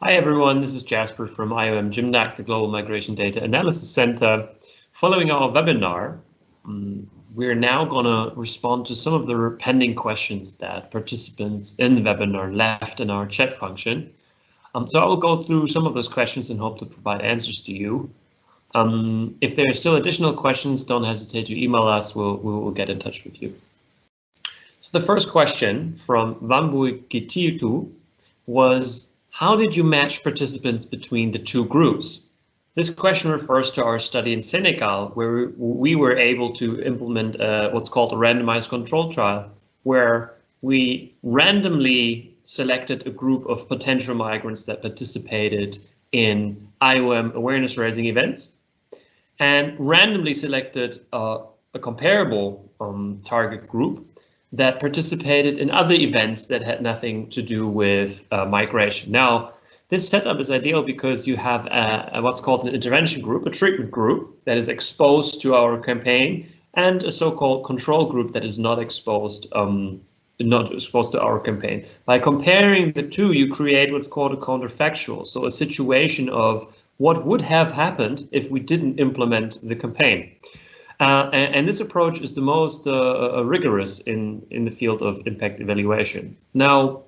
Hi everyone, this is Jasper from IOM GMDAC, the Global Migration Data Analysis Center. Following our webinar, we're now going to respond to some of the pending questions that participants in the webinar left in our chat function. So I will go through some of those questions and hope to provide answers to you. If there are still additional questions, don't hesitate to email us. We'll get in touch with you. So the first question from Wambui Gitiutu was, how did you match participants between the two groups? This question refers to our study in Senegal, where we were able to implement what's called a randomized control trial, where we randomly selected a group of potential migrants that participated in IOM awareness raising events and randomly selected a comparable target group that participated in other events that had nothing to do with migration. Now, this setup is ideal because you have what's called an intervention group, a treatment group that is exposed to our campaign, and a so-called control group that is not exposed to our campaign. By comparing the two, you create what's called a counterfactual, so a situation of what would have happened if we didn't implement the campaign. And this approach is the most rigorous in the field of impact evaluation. Now,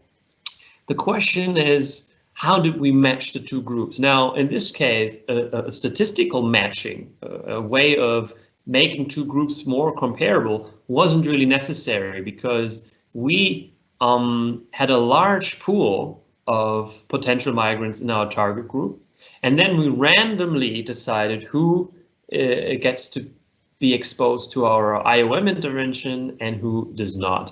the question is, how did we match the two groups? Now, in this case, a statistical matching, a way of making two groups more comparable, wasn't really necessary because we had a large pool of potential migrants in our target group, and then we randomly decided who gets to be exposed to our IOM intervention and who does not.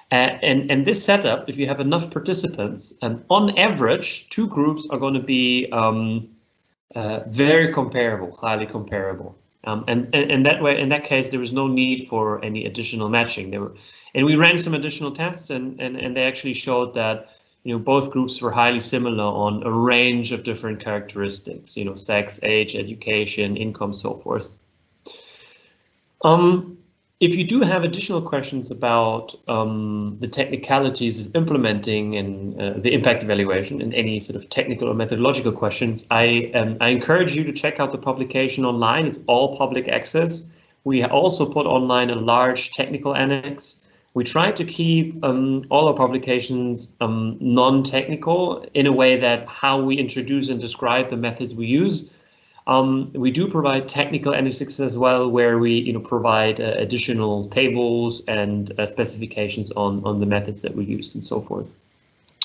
And this setup, if you have enough participants, on average, two groups are going to be very comparable, highly comparable. And that way, in that case, there was no need for any additional matching. And we ran some additional tests, and they actually showed that both groups were highly similar on a range of different characteristics, sex, age, education, income, so forth. If you do have additional questions about the technicalities of implementing and the impact evaluation and any sort of technical or methodological questions, I encourage you to check out the publication online. It's all public access. We also put online a large technical annex. We try to keep all our publications non-technical in a way that how we introduce and describe the methods we use. We do provide technical annexes as well, where we provide additional tables and specifications on the methods that we used and so forth.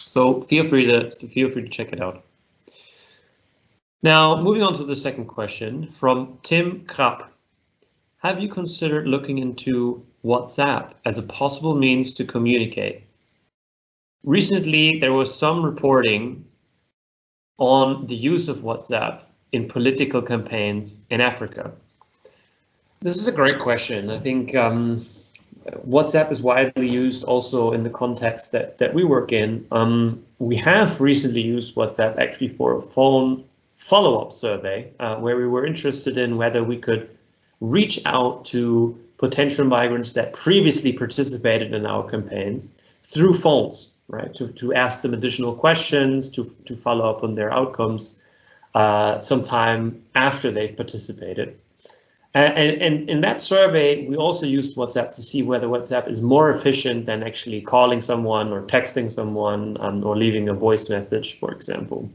So feel free to check it out. Now, moving on to the second question from Tim Krapp. Have you considered looking into WhatsApp as a possible means to communicate? Recently, there was some reporting on the use of WhatsApp in political campaigns in Africa. This is a great question. I think WhatsApp is widely used also in the context that we work in. We have recently used WhatsApp actually for a phone follow-up survey where we were interested in whether we could reach out to potential migrants that previously participated in our campaigns through phones, right? To ask them additional questions, to follow up on their outcomes sometime after they've participated. And in that survey, we also used WhatsApp to see whether WhatsApp is more efficient than actually calling someone or texting someone or leaving a voice message, for example.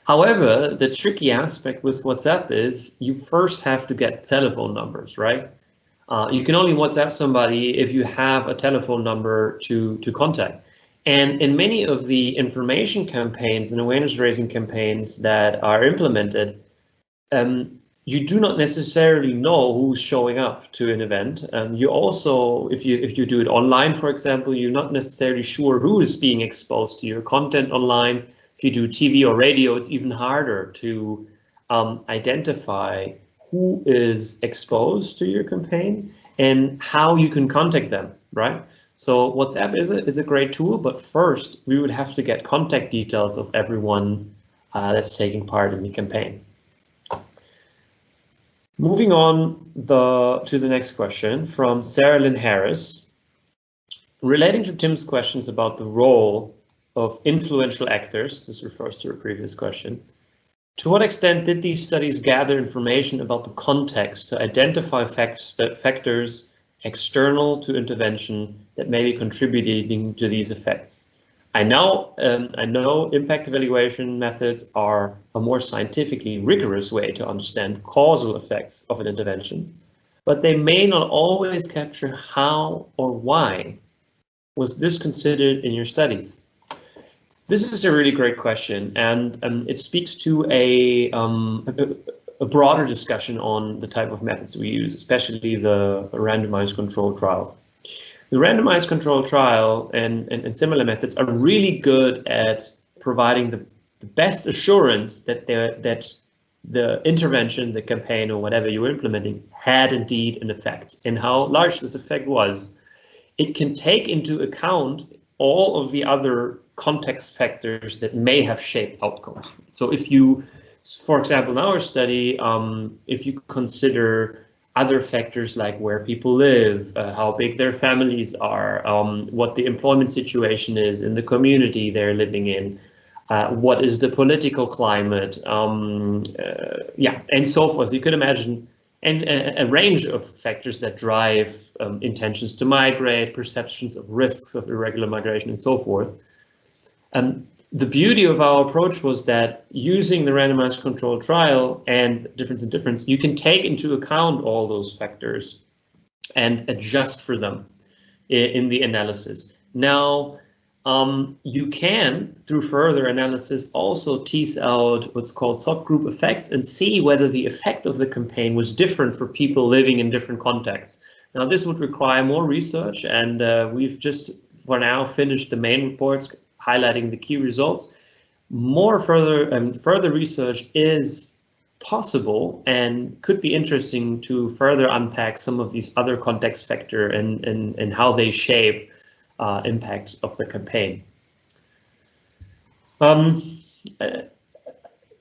However, the tricky aspect with WhatsApp is you first have to get telephone numbers, right? You can only WhatsApp somebody if you have a telephone number to contact. And in many of the information campaigns and awareness raising campaigns that are implemented, you do not necessarily know who's showing up to an event. You also, if you do it online, for example, you're not necessarily sure who is being exposed to your content online. If you do TV or radio, it's even harder to identify who is exposed to your campaign and how you can contact them, right? So WhatsApp is a great tool, but first we would have to get contact details of everyone that's taking part in the campaign. Moving on to the next question from Sarah Lynn Harris. Relating to Tim's questions about the role of influential actors, this refers to a previous question, to what extent did these studies gather information about the context to identify factors external to intervention that may be contributing to these effects? I know impact evaluation methods are a more scientifically rigorous way to understand causal effects of an intervention, but they may not always capture how or why was this considered in your studies. This is a really great question, and it speaks to a broader discussion on the type of methods we use, especially the randomized controlled trial. The randomized controlled trial and similar methods are really good at providing the best assurance that the intervention, the campaign, or whatever you're implementing had indeed an effect. And how large this effect was, it can take into account all of the other context factors that may have shaped outcomes. So if you, for example, in our study, if you consider other factors like where people live, how big their families are, what the employment situation is in the community they're living in, what is the political climate, yeah, and so forth. You could imagine a range of factors that drive intentions to migrate, perceptions of risks of irregular migration, and so forth. The beauty of our approach was that using the randomized controlled trial and difference in difference, you can take into account all those factors and adjust for them in the analysis. Now, you can, through further analysis, also tease out what's called subgroup effects and see whether the effect of the campaign was different for people living in different contexts. Now, this would require more research, and we've just, for now, finished the main reports highlighting the key results. More further research is possible and could be interesting to further unpack some of these other context factors and how they shape impact of the campaign.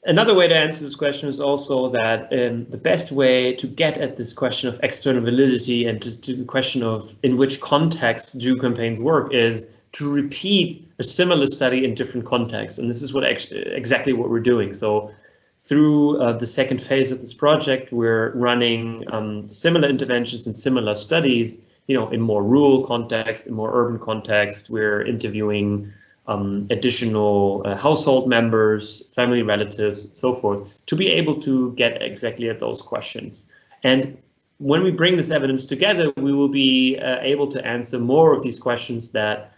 Another way to answer this question is also that the best way to get at this question of external validity and to the question of in which context do campaigns work is to repeat a similar study in different contexts. And this is what exactly what we're doing. So through the second phase of this project, we're running similar interventions and similar studies, you know, in more rural context, in more urban context. We're interviewing additional household members, family relatives, and so forth, to be able to get exactly at those questions. And when we bring this evidence together, we will be able to answer more of these questions that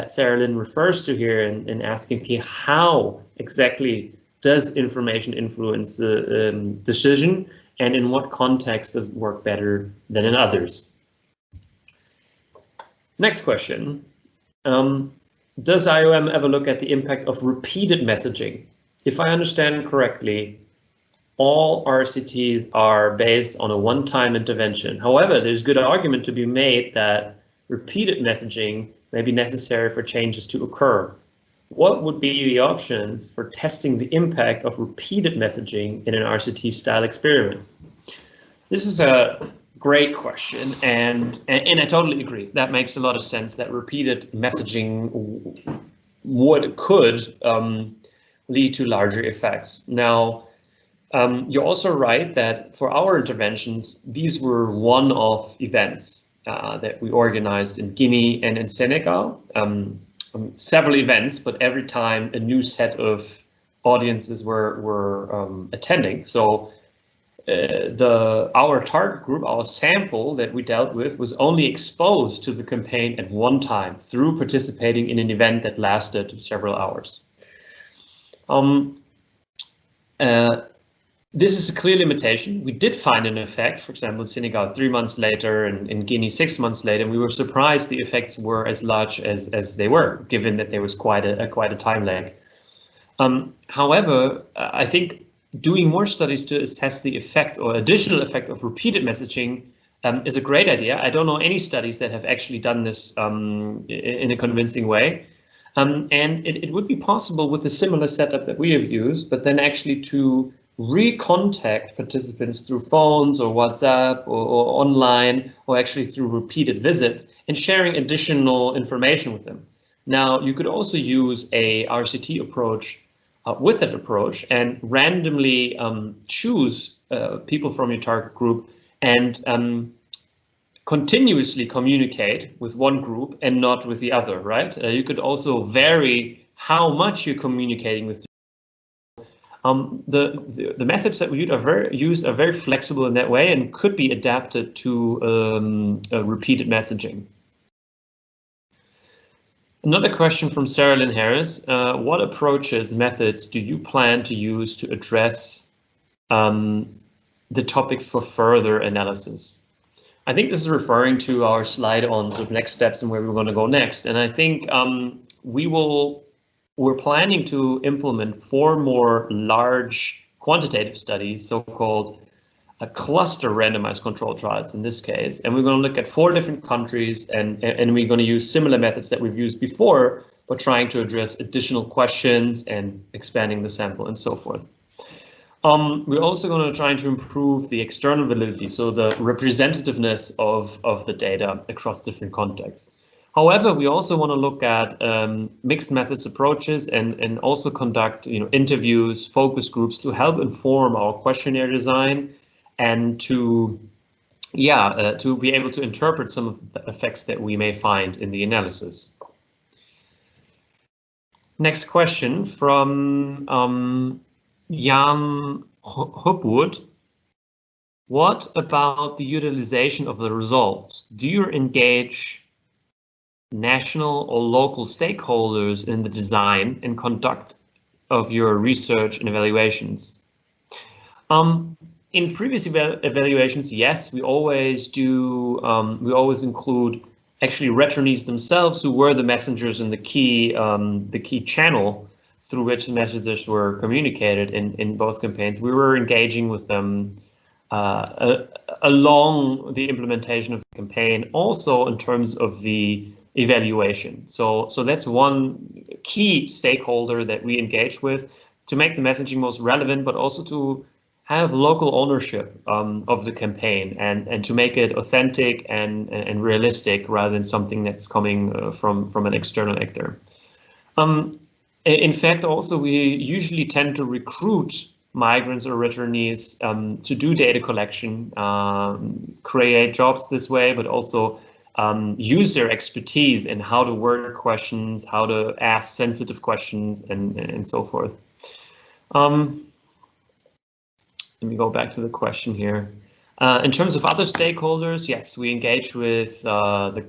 Sarah Lynn refers to here and asking, okay, how exactly does information influence the decision, and in what context does it work better than in others? Next question. Does IOM ever look at the impact of repeated messaging? If I understand correctly, all RCTs are based on a one-time intervention. However, there's good argument to be made that repeated messaging may be necessary for changes to occur. What would be the options for testing the impact of repeated messaging in an RCT style experiment? This is a great question, and I totally agree. That makes a lot of sense, that repeated messaging could lead to larger effects. Now, you're also right that for our interventions, these were one-off events that we organized in Guinea and in Senegal. Several events, but every time a new set of audiences were attending. So our target group, our sample that we dealt with, was only exposed to the campaign at one time through participating in an event that lasted several hours. This is a clear limitation. We did find an effect, for example, in Senegal 3 months later and in Guinea 6 months later, and we were surprised the effects were as large as they were, given that there was quite a time lag. However, I think doing more studies to assess the effect or additional effect of repeated messaging is a great idea. I don't know any studies that have actually done this in a convincing way. And it would be possible with a similar setup that we have used, but then actually to recontact participants through phones or WhatsApp or online, or actually through repeated visits and sharing additional information with them. Now, you could also use a RCT approach with that approach and randomly choose people from your target group and continuously communicate with one group and not with the other, right? You could also vary how much you're communicating with. The methods that we use are very flexible in that way and could be adapted to repeated messaging. Another question from Sarah Lynn Harris. What approaches, methods do you plan to use to address the topics for further analysis? I think this is referring to our slide on sort of next steps and where we're going to go next. And I think we're planning to implement 4 more large quantitative studies, so-called cluster randomized control trials in this case. And we're going to look at 4 different countries and we're going to use similar methods that we've used before, but trying to address additional questions and expanding the sample and so forth. We're also going to try to improve the external validity, so the representativeness of the data across different contexts. However, we also want to look at mixed methods approaches and also conduct interviews, focus groups to help inform our questionnaire design and to be able to interpret some of the effects that we may find in the analysis. Next question from Jan Hopwood. What about the utilization of the results? Do you engage national or local stakeholders in the design and conduct of your research and evaluations? In previous evaluations, yes, we always do. We always include actually returnees themselves, who were the messengers and the key channel through which the messages were communicated in both campaigns. We were engaging with them along the implementation of the campaign, also in terms of the evaluation. So that's one key stakeholder that we engage with to make the messaging most relevant, but also to have local ownership of the campaign and to make it authentic and realistic rather than something that's coming from an external actor. In fact, also, we usually tend to recruit migrants or returnees to do data collection, create jobs this way, but also use their expertise in how to word questions, how to ask sensitive questions, and so forth. Let me go back to the question here. In terms of other stakeholders, yes, we engage with the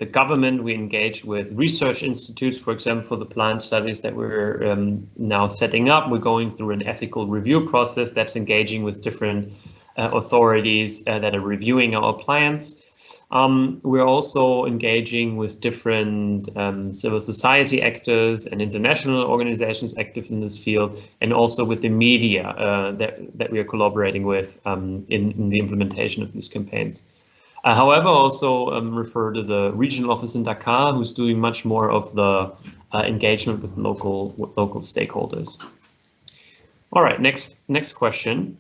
government. We engage with research institutes, for example, for the planned studies that we're now setting up. We're going through an ethical review process that's engaging with different authorities that are reviewing our plans. We're also engaging with different civil society actors and international organizations active in this field, and also with the media that we are collaborating with in the implementation of these campaigns. However, also refer to the regional office in Dakar, who's doing much more of the engagement with local stakeholders. All right, next question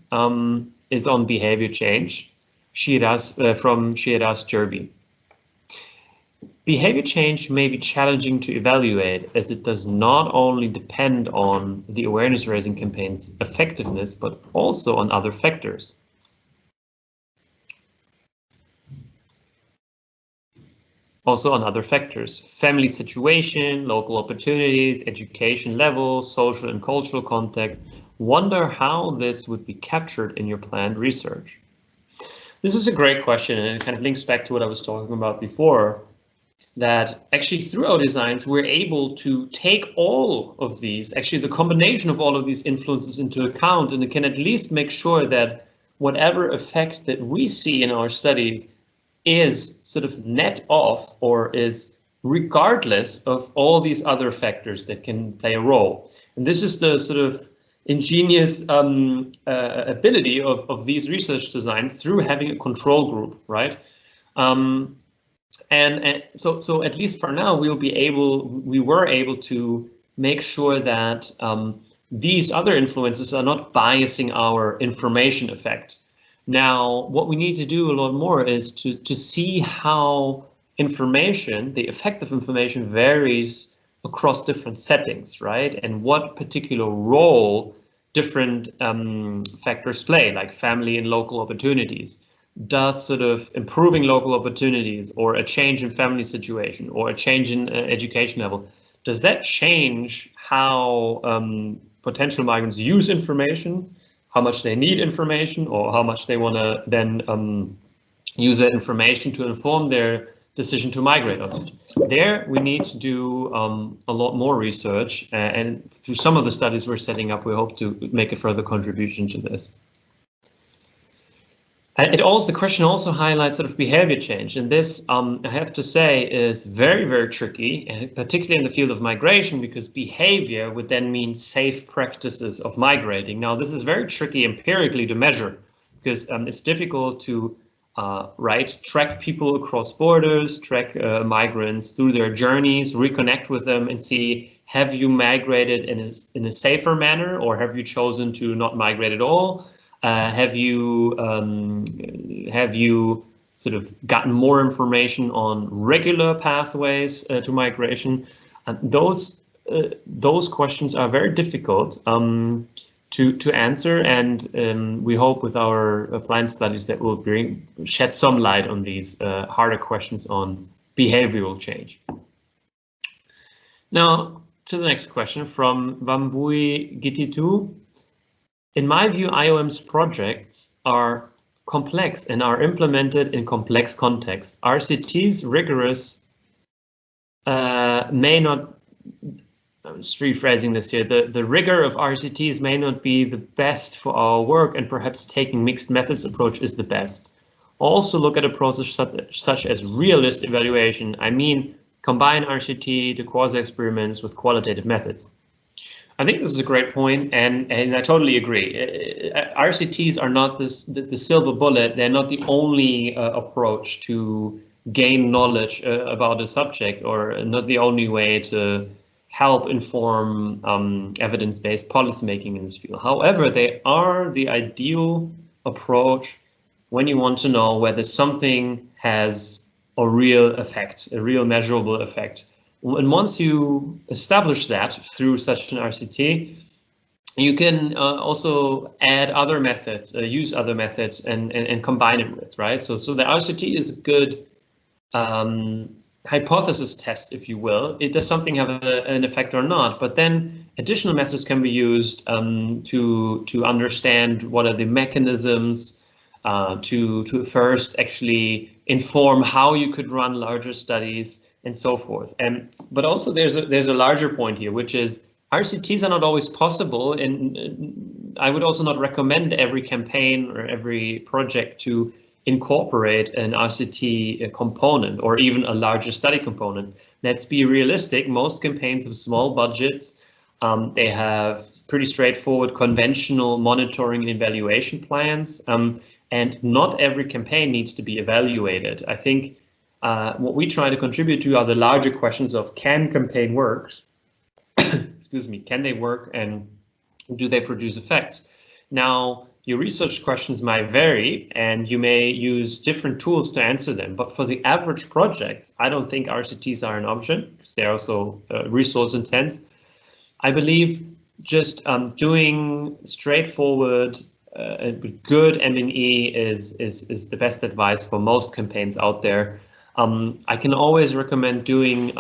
is on behavior change. From Shiraz Jerby. Behavior change may be challenging to evaluate, as it does not only depend on the awareness-raising campaign's effectiveness, but also on other factors. Family situation, local opportunities, education level, social and cultural context. Wonder how this would be captured in your planned research. This is a great question, and it kind of links back to what I was talking about before, that actually through our designs, we're able to take all of these, actually the combination of all of these influences into account, and it can at least make sure that whatever effect that we see in our studies is sort of net off or is regardless of all these other factors that can play a role. And this is the sort of ingenious ability of these research designs through having a control group, right? And so at least for now, we were able to make sure that these other influences are not biasing our information effect. Now, what we need to do a lot more is to see how information, the effect of information varies across different settings, right? And what particular role different factors play, like family and local opportunities. Does sort of improving local opportunities or a change in family situation or a change in education level, does that change how potential migrants use information, how much they need information, or how much they want to then use that information to inform their decision to migrate or not? There we need to do a lot more research, and through some of the studies we're setting up, we hope to make a further contribution to this. The question also highlights sort of behavior change, and this, I have to say, is very, very tricky, and particularly in the field of migration, because behavior would then mean safe practices of migrating. Now, this is very tricky empirically to measure, because it's difficult to track people across borders, track migrants through their journeys, reconnect with them, and see, have you migrated in a safer manner, or have you chosen to not migrate at all? Have you sort of gotten more information on regular pathways to migration? Those questions are very difficult to answer, and we hope with our planned studies that will shed some light on these harder questions on behavioral change. Now to the next question from Wambui Gititu. In my view, IOM's projects are complex and are implemented in complex contexts. RCTs rigorous may not, I'm just rephrasing this here, the rigor of RCTs may not be the best for our work, and perhaps taking mixed methods approach is the best. Also look at approaches such as realist evaluation. I mean, combine RCT to quasi-experiments with qualitative methods. I think this is a great point, and I totally agree. RCTs are not the silver bullet. They're not the only approach to gain knowledge about a subject, or not the only way to help inform evidence-based policymaking in this field. However, they are the ideal approach when you want to know whether something has a real effect, a real measurable effect. And once you establish that through such an RCT, you can also add other methods, use other methods, and combine it with, right? So the RCT is a good hypothesis test, if you will. Does something have an effect or not? But then additional methods can be used to understand what are the mechanisms, to first actually inform how you could run larger studies, and so forth. But also there's a larger point here, which is RCTs are not always possible, and I would also not recommend every campaign or every project to incorporate an RCT component or even a larger study component. Let's be realistic. Most campaigns have small budgets. They have pretty straightforward conventional monitoring and evaluation plans, and not every campaign needs to be evaluated. I think what we try to contribute to are the larger questions of, can campaign work? Excuse me, can they work, and do they produce effects? Now, your research questions might vary, and you may use different tools to answer them. But for the average project, I don't think RCTs are an option, because they're also resource intense. I believe just doing straightforward, good M&E is the best advice for most campaigns out there. I can always recommend doing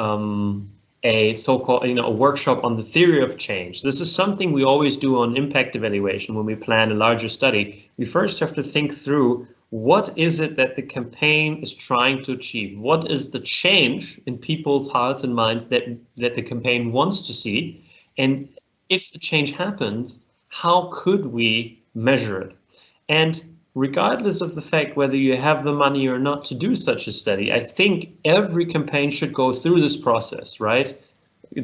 a so-called, a workshop on the theory of change. This is something we always do on impact evaluation when we plan a larger study. We first have to think through, what is it that the campaign is trying to achieve? What is the change in people's hearts and minds that the campaign wants to see? And if the change happens, how could we measure it? And regardless of the fact whether you have the money or not to do such a study, I think every campaign should go through this process, right?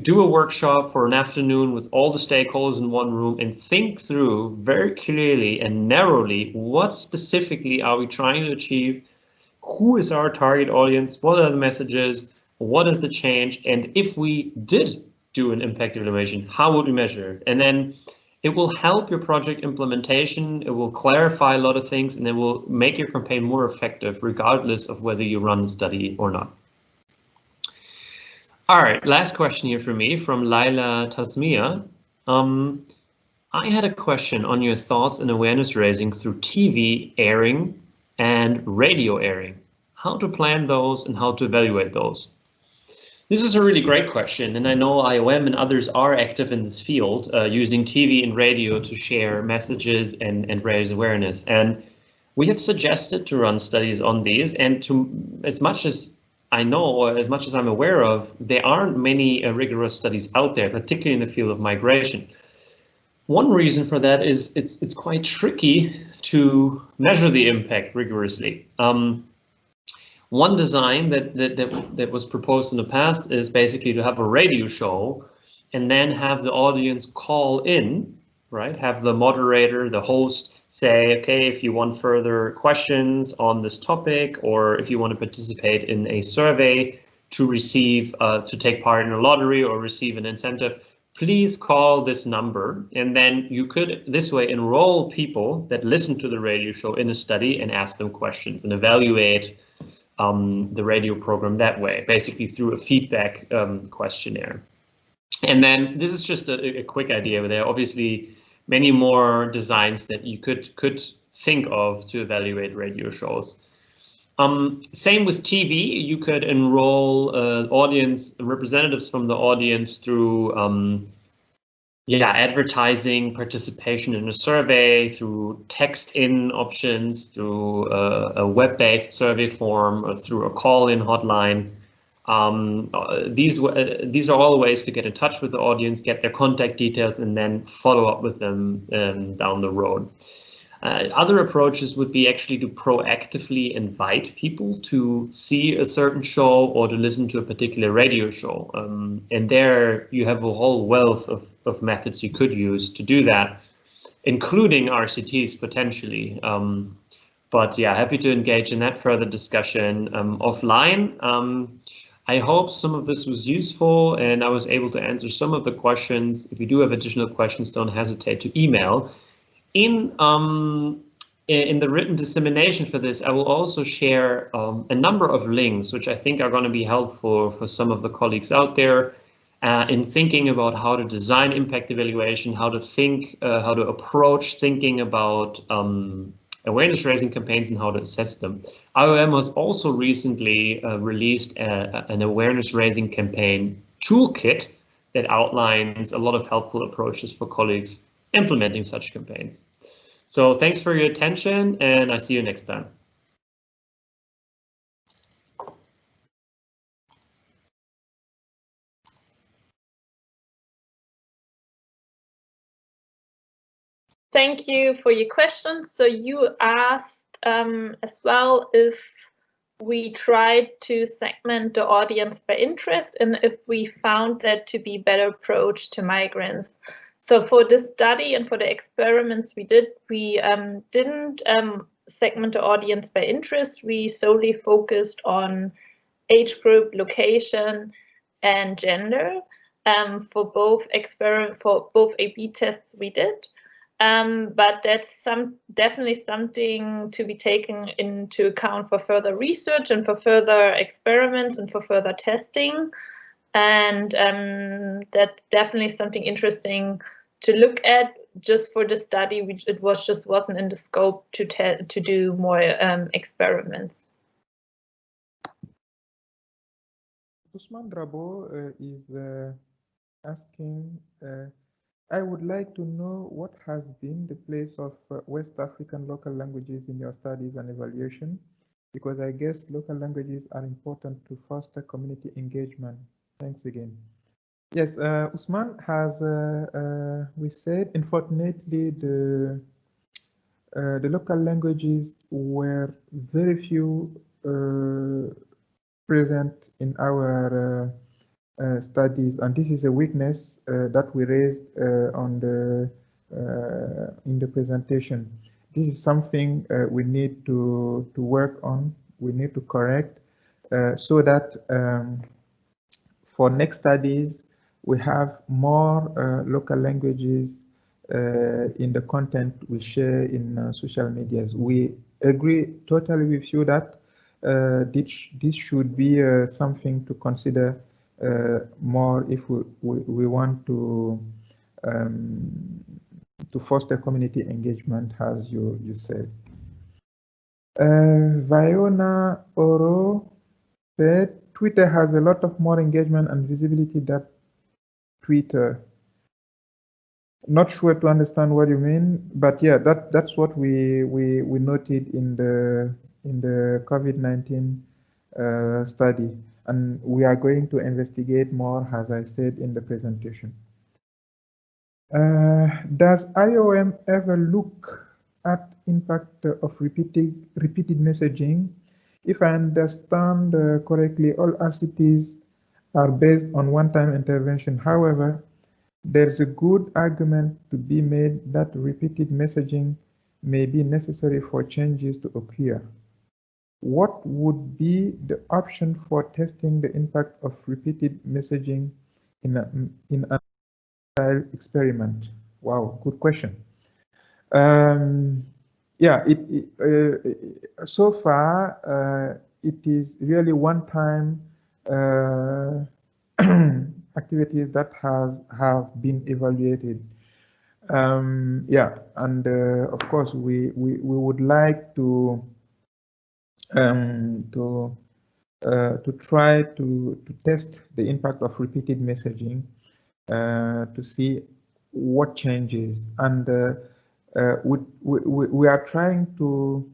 Do a workshop for an afternoon with all the stakeholders in one room and think through very clearly and narrowly, what specifically are we trying to achieve? Who is our target audience? What are the messages? What is the change? And if we did do an impact evaluation, how would we measure it? And then it will help your project implementation. It will clarify a lot of things, and it will make your campaign more effective, regardless of whether you run the study or not. All right, last question here for me from Laila Tasmia. I had a question on your thoughts and awareness raising through TV airing and radio airing. How to plan those and how to evaluate those? This is a really great question, and I know IOM and others are active in this field, using TV and radio to share messages and raise awareness. And we have suggested to run studies on these, and to as much as I know, or as much as I'm aware of, there aren't many rigorous studies out there, particularly in the field of migration. One reason for that is it's quite tricky to measure the impact rigorously. One design that was proposed in the past is basically to have a radio show and then have the audience call in, right? Have the moderator, the host say, okay, if you want further questions on this topic, or if you want to participate in a survey to receive, to take part in a lottery or receive an incentive, please call this number. And then you could this way enroll people that listen to the radio show in a study and ask them questions and evaluate the radio program that way, basically through a feedback questionnaire. And then this is just a quick idea. There are obviously many more designs that you could think of to evaluate radio shows. Same with TV. You could enroll audience representatives from the audience through advertising, participation in a survey, through text-in options, through a web-based survey form, or through a call-in hotline. These are all ways to get in touch with the audience, get their contact details, and then follow up with them down the road. Other approaches would be actually to proactively invite people to see a certain show or to listen to a particular radio show. And there you have a whole wealth of methods you could use to do that, including RCTs potentially. But yeah, happy to engage in that further discussion offline. I hope some of this was useful and I was able to answer some of the questions. If you do have additional questions, don't hesitate to email. In the written dissemination for this, I will also share a number of links, which I think are going to be helpful for some of the colleagues out there in thinking about how to design impact evaluation, how to think, how to approach thinking about awareness raising campaigns and how to assess them. IOM has also recently released an awareness raising campaign toolkit that outlines a lot of helpful approaches for colleagues implementing such campaigns. So thanks for your attention, and I see you next time. Thank you for your questions. So you asked as well if we tried to segment the audience by interest and if we found that to be a better approach to migrants. So for this study and for the experiments we did, we didn't segment the audience by interest. We solely focused on age group, location, and gender for both A/B tests we did. But that's definitely something to be taken into account for further research and for further experiments and for further testing. And that's definitely something interesting to look at. Just for the study, which it wasn't in the scope to do more experiments. Usman Drabo is asking, I would like to know what has been the place of West African local languages in your studies and evaluation, because I guess local languages are important to foster community engagement. Thanks again. Yes, Usman has, we said, unfortunately, the local languages were very few present in our studies, and this is a weakness that we raised on the in the presentation. This is something we need to work on. We need to correct so that for next studies we have more local languages in the content we share in social medias. We agree totally with you that this should be something to consider more if we want to foster community engagement, as you said. Viona Oro said Twitter has a lot of more engagement and visibility than Twitter. Not sure to understand what you mean, but yeah, that's what we noted in the COVID-19 study, and we are going to investigate more, as I said in the presentation. Does IOM ever look at impact of repeated messaging? If I understand correctly, all RCTs are based on one-time intervention. However, there's a good argument to be made that repeated messaging may be necessary for changes to occur. What would be the option for testing the impact of repeated messaging in a experiment? Wow, good question. Yeah, so far it is really one-time activities that have been evaluated. Yeah, and of course we would like to try to test the impact of repeated messaging to see what changes, and we are trying to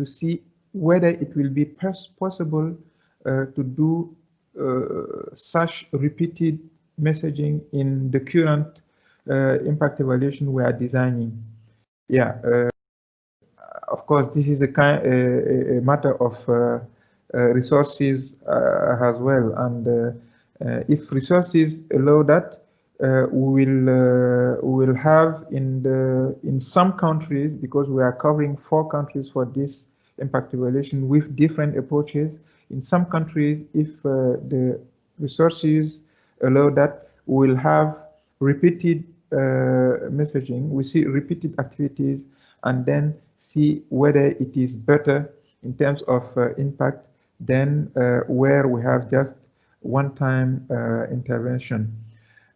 see whether it will be possible to do such repeated messaging in the current impact evaluation we are designing. Yeah, of course, this is a matter of resources as well, and if resources allow that, we will have in some countries, because we are covering 4 countries for this impact evaluation with different approaches. In some countries, if the resources allow that, we will have repeated messaging. We see repeated activities and then see whether it is better in terms of impact than where we have just one-time intervention.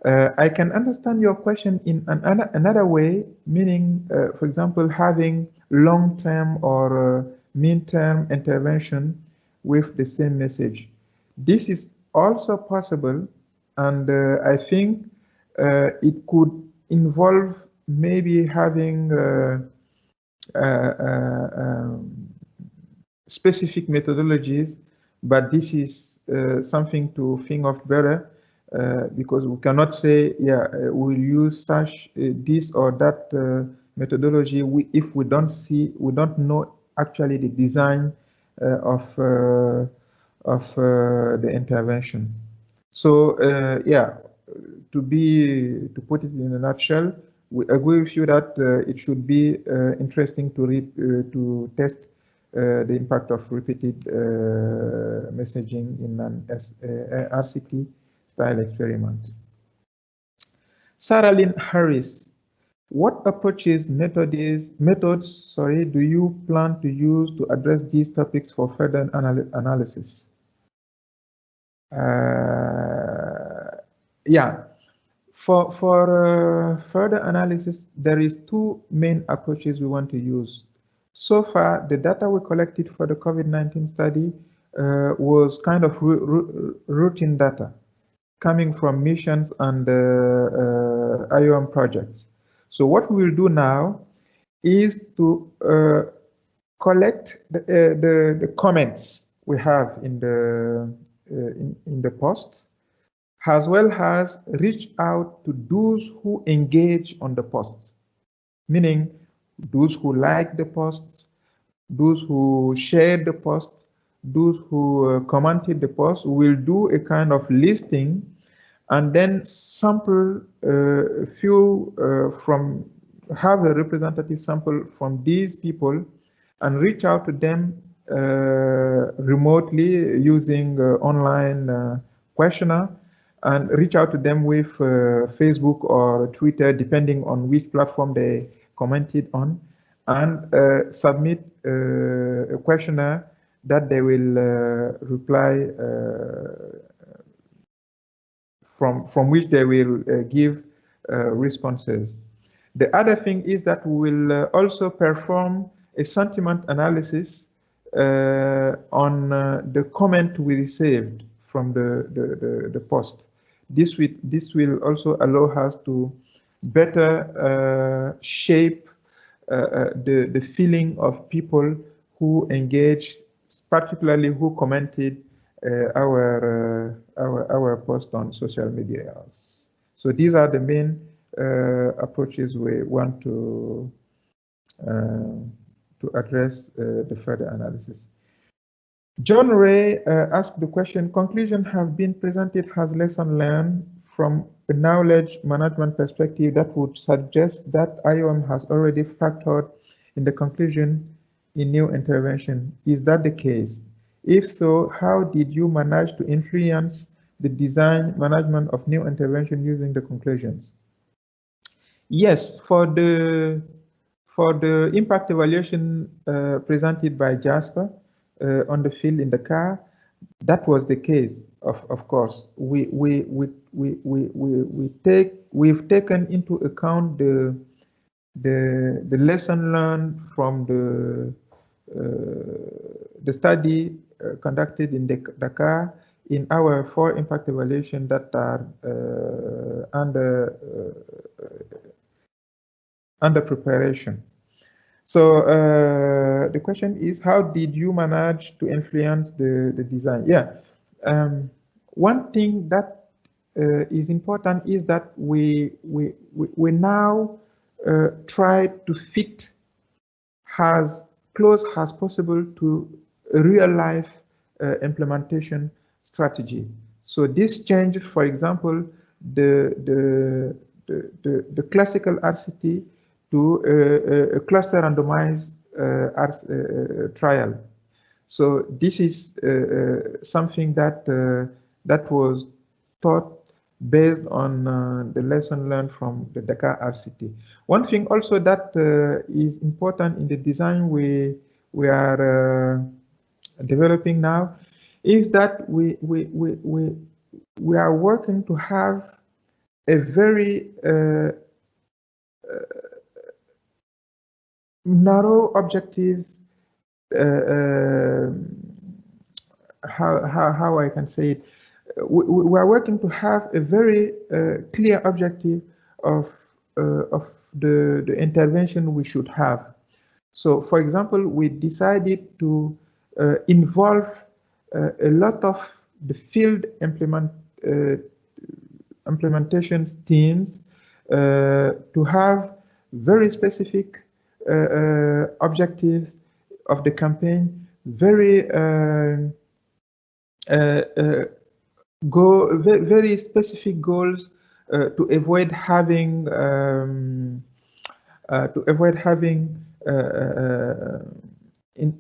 I can understand your question in another way, meaning, for example, having long-term or mid-term intervention with the same message. This is also possible, and I think it could involve maybe having specific methodologies, but this is something to think of better, because we cannot say, yeah, we'll use such this or that methodology if we don't know actually the design of the intervention. So yeah, to put it in a nutshell, we agree with you that it should be interesting to test the impact of repeated messaging in an RCT style experiment. Sarah Lynn Harris, what approaches, methods, do you plan to use to address these topics for further analysis? Yeah, for further analysis, there is 2 main approaches we want to use. So far, the data we collected for the COVID-19 study was kind of routine data coming from missions and IOM projects. So what we will do now is to collect the comments we have in the post, as well as reach out to those who engage on the post, meaning those who like the posts, those who shared the post, those who commented the post. Will do a kind of listing and then sample a few have a representative sample from these people and reach out to them remotely using online questionnaire, and reach out to them with Facebook or Twitter, depending on which platform they commented on, and submit a questionnaire that they will reply from which they will give responses. The other thing is that we will also perform a sentiment analysis on the comment we received from the post. This will also allow us to better shape the feeling of people who engaged, particularly who commented our post on social media. So these are the main approaches we want to address the further analysis. John Ray asked the question, conclusions have been presented as lesson learned from a knowledge management perspective that would suggest that IOM has already factored in the conclusion in new intervention. Is that the case? If so, how did you manage to influence the design management of new intervention using the conclusions? Yes, for the impact evaluation presented by Jasper on the field in the car, that was the case. Of course, we've taken into account the lesson learned from the study conducted in Dakar in our 4 impact evaluation that are under preparation. So the question is, how did you manage to influence the design? Yeah, one thing that is important is that we now try to fit as close as possible to a real life implementation strategy. So this change, for example, the classical RCT to a cluster randomized trial. So this is something that that was taught based on the lesson learned from the Dakar RCT. One thing also that is important in the design we are developing now is that we are working to have a very narrow objectives. How I can say it, we are working to have a very clear objective of the intervention we should have. So, for example, we decided to involve a lot of the field implementation teams to have very specific objectives of the campaign, very very specific goals to avoid having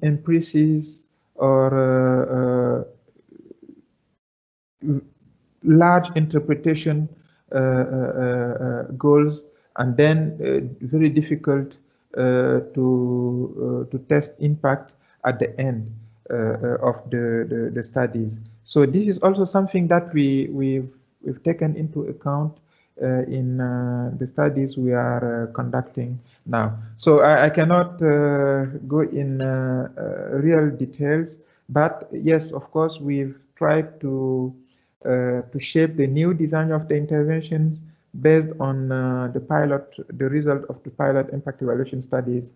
imprecisions or large interpretation goals, and then very difficult to test impact at the end of the studies. So this is also something that we've taken into account in the studies we are conducting now. So I cannot go in real details, but yes, of course, we've tried to shape the new design of the interventions based on the result of the pilot impact evaluation studies,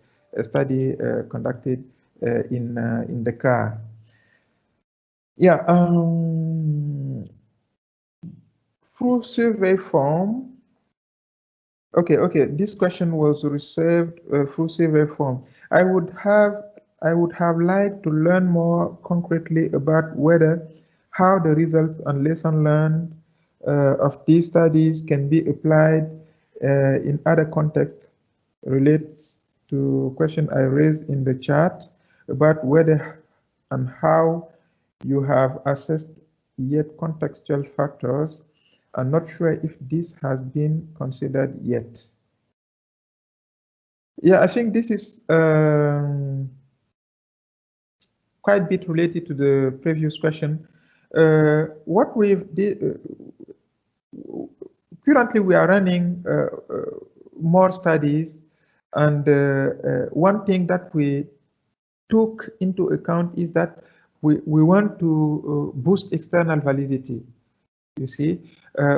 conducted in Dakar. Yeah, through survey form. Okay. This question was received through survey form. I would have liked to learn more concretely about how the results and lesson learned of these studies can be applied in other contexts. Relates to question I raised in the chat about whether and how you have assessed yet contextual factors. I'm not sure if this has been considered yet. Yeah, I think this is quite a bit related to the previous question. What we've currently we are running more studies, and one thing that we took into account is that we want to boost external validity. You see,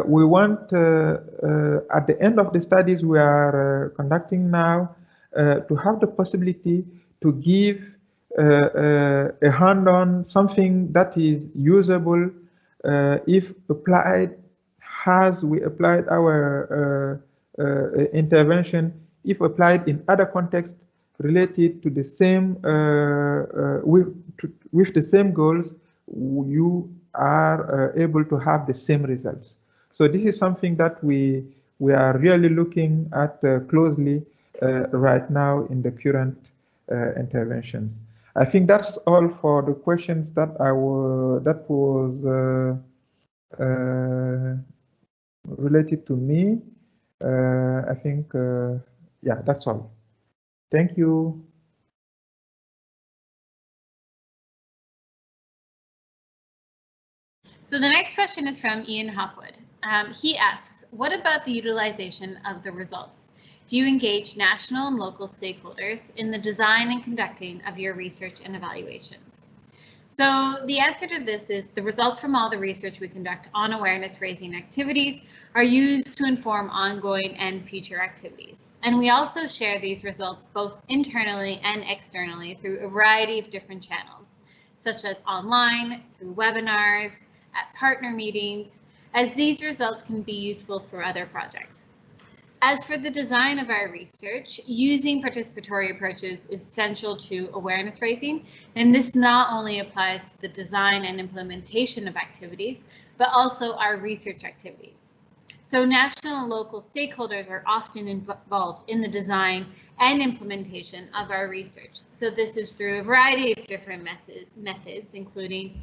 we want at the end of the studies we are conducting now to have the possibility to give a hand-on something that is usable if applied as we applied our intervention, if applied in other contexts related to the same with the same goals, you are able to have the same results. So this is something that we are really looking at closely right now in the current interventions. I think that's all for the questions that was related to me. I think yeah, that's all. Thank you. So the next question is from Ian Hopwood. He asks, what about the utilization of the results? Do you engage national and local stakeholders in the design and conducting of your research and evaluations? So the answer to this is the results from all the research we conduct on awareness raising activities are used to inform ongoing and future activities. And we also share these results both internally and externally through a variety of different channels, such as online, through webinars, at partner meetings, as these results can be useful for other projects. As for the design of our research, using participatory approaches is essential to awareness raising, and this not only applies to the design and implementation of activities, but also our research activities. So national and local stakeholders are often involved in the design and implementation of our research. So this is through a variety of different methods, including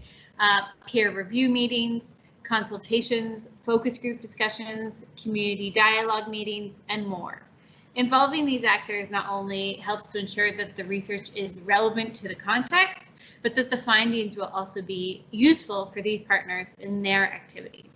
peer review meetings, consultations, focus group discussions, community dialogue meetings, and more. Involving these actors not only helps to ensure that the research is relevant to the context, but that the findings will also be useful for these partners in their activities.